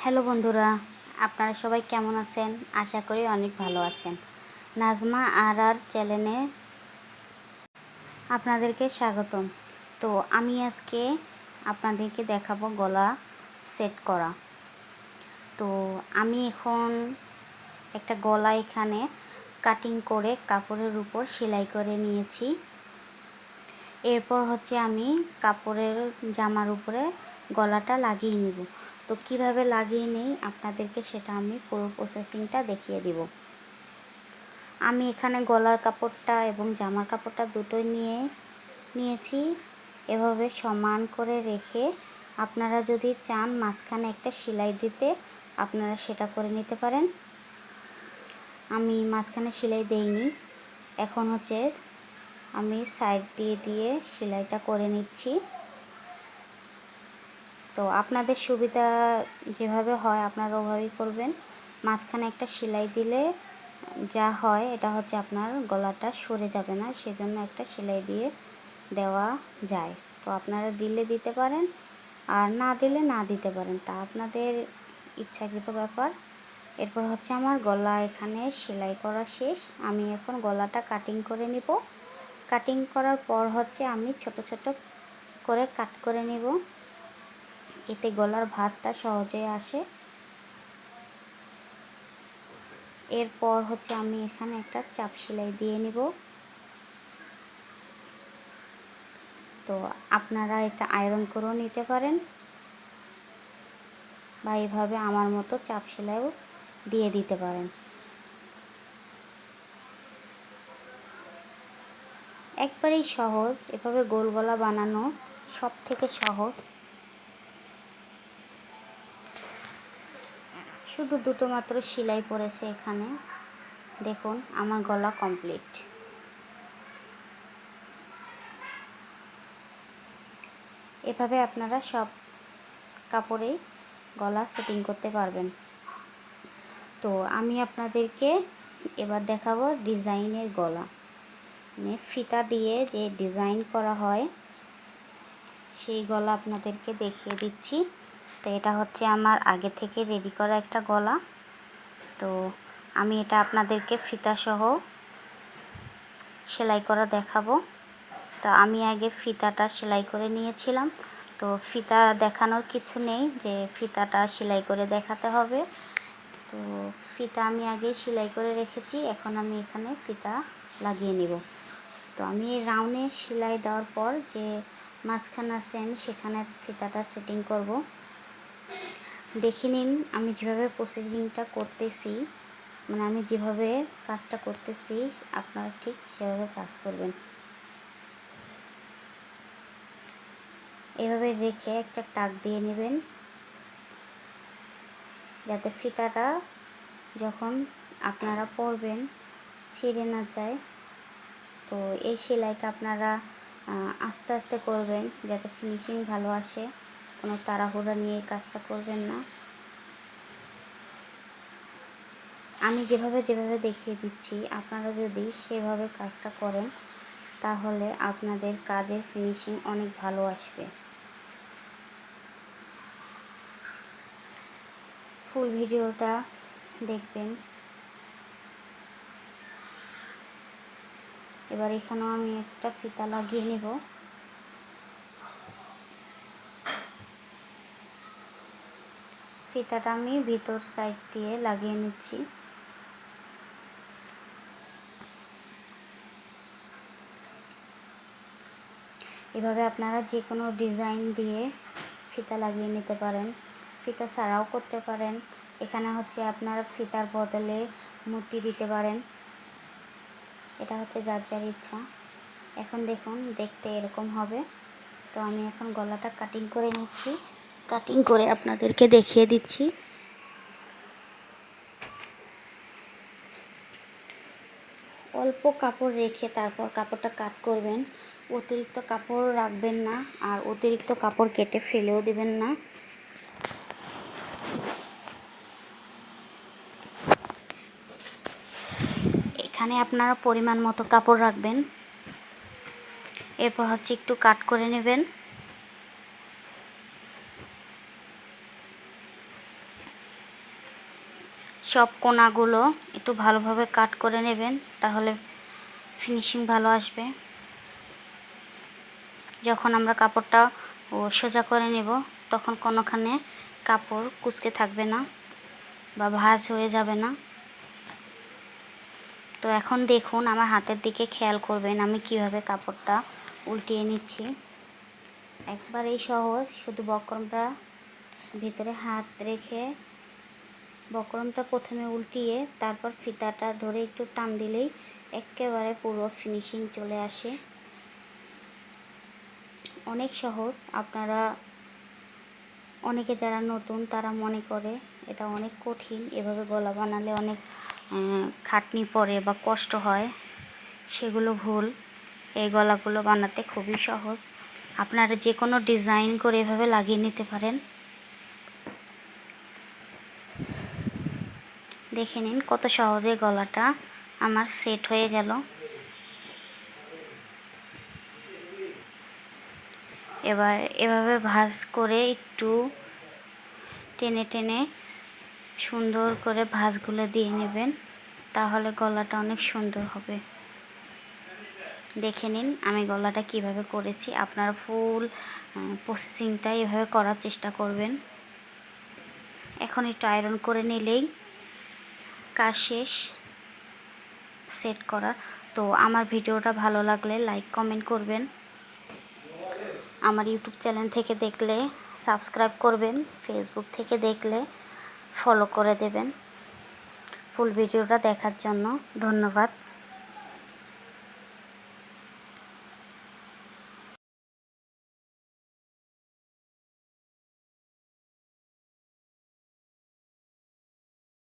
Hello বন্ধুরা, আপনারা সবাই কেমন আছেন? আশা করি অনেক ভালো আছেন। নাজমা আর চ্যানেলে আপনাদেরকে স্বাগতম। তো আমি আজকে আপনাদেরকে দেখাবো গলা সেট করা। তো আমি এখন একটা গলা এখানে কাটিং করে কাপড়ের উপর সেলাই করে নিয়েছি। এরপর আমি কাপড়ের জামার উপরে গলাটা লাগিয়ে নিব। তো কিভাবে লাগিয়ে নেই আপনাদেরকে সেটা আমি পুরো প্রসেসিংটা দেখিয়ে দিব। আমি এখানে গলার কাপড়টা এবং জামার কাপড়টা দুটোই নিয়েছি। এভাবে সমান করে রেখে আপনারা যদি চান মাঝখানে একটা সেলাই দিতে আপনারা সেটা করে নিতে পারেন। আমি মাঝখানে সেলাই দেইনি। এখন আমি সাইড দিয়ে সেলাইটা করে নিচ্ছি। তো আপনাদের সুবিধা যেভাবে হয় আপনারা ওভাবেই করবেন। মাঝখানে একটা সেলাই দিলে যা হয় এটা আপনার গলাটা সরে যাবে না, সেজন্য একটা সেলাই দিয়ে দেওয়া যায়। তো আপনারা দিলে দিতে পারেন আর না দিলে না দিতে পারেন, তা আপনাদের ইচ্ছাকৃত ব্যাপার। এরপর আমার গলা এখানে সেলাই করা শেষ। আমি এখন গলাটা কাটিং করে নিব। কাটিং করার পর আমি ছোট ছোট করে কাট করে নিব, এতে গলার ভাঁজটা সহজে আসে। এরপর আমি এখানে একটা চাপ সেলাই দিয়ে নিব। তো আপনারা এটা আয়রন করেও নিতে পারেন বা এইভাবে আমার মতো চাপ সেলাইও দিয়ে দিতে পারেন। একবারেই সহজ, এভাবে গোল গলা বানানো সব থেকে সহজ। শুধু দুটো মাত্র সেলাই পড়েছে এখানে। দেখুন আমার গলা কমপ্লিট। এভাবে আপনারা সব কাপড়েই গলা সেটিং করতে পারবেন। তো আমি আপনাদেরকে এবার দেখাবো ডিজাইনের গলা, মানে ফিতা দিয়ে যে ডিজাইন করা হয় সেই গলা আপনাদেরকে দেখিয়ে দিচ্ছি। তো এটা আমার আগে থেকে রেডি করা একটা গলা। তো আমি এটা আপনাদেরকে ফিতা সহ সেলাই করা দেখাবো। তো আমি আগে ফিতাটা সেলাই করে নিয়েছিলাম। তো ফিতা দেখানোর কিছু নেই যে ফিতাটা সেলাই করে দেখাতে হবে। তো ফিতা আমি আগে সেলাই করে রেখেছি, এখন আমি এখানে ফিতা লাগিয়ে নিব। তো আমি রাউন্ডে সেলাই দেওয়ার পর যে মাঝখানে আছে আমি সেখানে ফিতাটা সেটিং করব। দেখে নিন আমি যেভাবে প্রসেসিংটা করতেছি, মানে আমি যেভাবে কাজটা করতেছি আপনারা ঠিক সেভাবে কাজ করবেন। এভাবে রেখে একটা টাক দিয়ে নেবেন যাতে ফিতাটা যখন আপনারা পরবেন ছিঁড়ে না যায়। তো এই সেলাইটা আপনারা আস্তে আস্তে করবেন যাতে ফিনিশিং ভালো আসে। কোনো তাড়াহুড়া নিয়ে কাজটা করবেন না। আমি যেভাবে দেখিয়ে দিচ্ছি আপনারা যদি সেভাবে কাজটা করেন তাহলে আপনাদের কাজের ফিনিশিং অনেক ভালো আসবে। ফুল ভিডিওটা দেখবেন। এবার এখানেও আমি একটা ফিতা লাগিয়ে নেব। ফিতাটা আমি ভিতর সাইড দিয়ে লাগিয়ে নিচ্ছি। এভাবে আপনারা যে কোনো ডিজাইন দিয়ে ফিতা লাগিয়ে নিতে পারেন, ফিতা ছাড়াও করতে পারেন। এখানে আপনারা ফিতার বদলে মুতি দিতে পারেন, এটা যার যার ইচ্ছা। এখন দেখুন দেখতে এরকম হবে। তো আমি এখন গলাটা কাটিং করে নিচ্ছি, কাটিং করে আপনাদেরকে দেখিয়ে দিচ্ছি। অল্প কাপড় রেখে তারপর কাপড়টা কাট করবেন। অতিরিক্ত কাপড় রাখবেন না আর অতিরিক্ত কাপড় কেটে ফেলেও দিবেন না। এখানে আপনারা পরিমাণ মতো কাপড় রাখবেন। এরপর একটু কাট করে নেবেন। সব কোণাগুলো একটু ভালোভাবে কাট করে নেবেন, তাহলে ফিনিশিং ভালো আসবে। যখন আমরা কাপড়টা সোজা করে নেব তখন কোনোখানে কাপড় কুঁচকে থাকবে না বা ভাঁজ হয়ে যাবে না। তো এখন দেখুন, আমার হাতের দিকে খেয়াল করবেন আমি কিভাবে কাপড়টা উল্টিয়ে নিচ্ছি। একবারেই সহজ, শুধু বক্রমটা ভিতরে হাত রেখে বক্রমটা প্রথমে উল্টিয়ে তারপর ফিতাটা ধরে একটু টান দিলেই একেবারে পুরো ফিনিশিং চলে আসে। অনেক সহজ। আপনারা অনেকে যারা নতুন তারা মনে করে এটা অনেক কঠিন, এভাবে গলা বানালে অনেক খাটনি পড়ে বা কষ্ট হয়, সেগুলো ভুল। এই গলাগুলো বানাতে খুবই সহজ। আপনারা যে কোনো ডিজাইন করে এভাবে লাগিয়ে নিতে পারেন। দেখে নিন কত সহজে গলাটা আমার সেট হয়ে গেল। এবার এভাবে ভাঁজ করে একটু টেনে টেনে সুন্দর করে ভাঁজগুলো দিয়ে নেবেন, তাহলে গলাটা অনেক সুন্দর হবে। দেখে নিন আমি গলাটা কিভাবে করেছি। আপনারা ফুল প্রসেসিংটা এভাবে করার চেষ্টা করবেন। এখন একটু আয়রন করে নিলেই কাজ শেষ সেট করা। তো আমার ভিডিওটা ভালো লাগলে লাইক কমেন্ট করবেন। আমার ইউটিউব চ্যানেল থেকে দেখলে সাবস্ক্রাইব করবেন, ফেসবুক থেকে দেখলে ফলো করে দেবেন। ফুল ভিডিওটা দেখার জন্য ধন্যবাদ।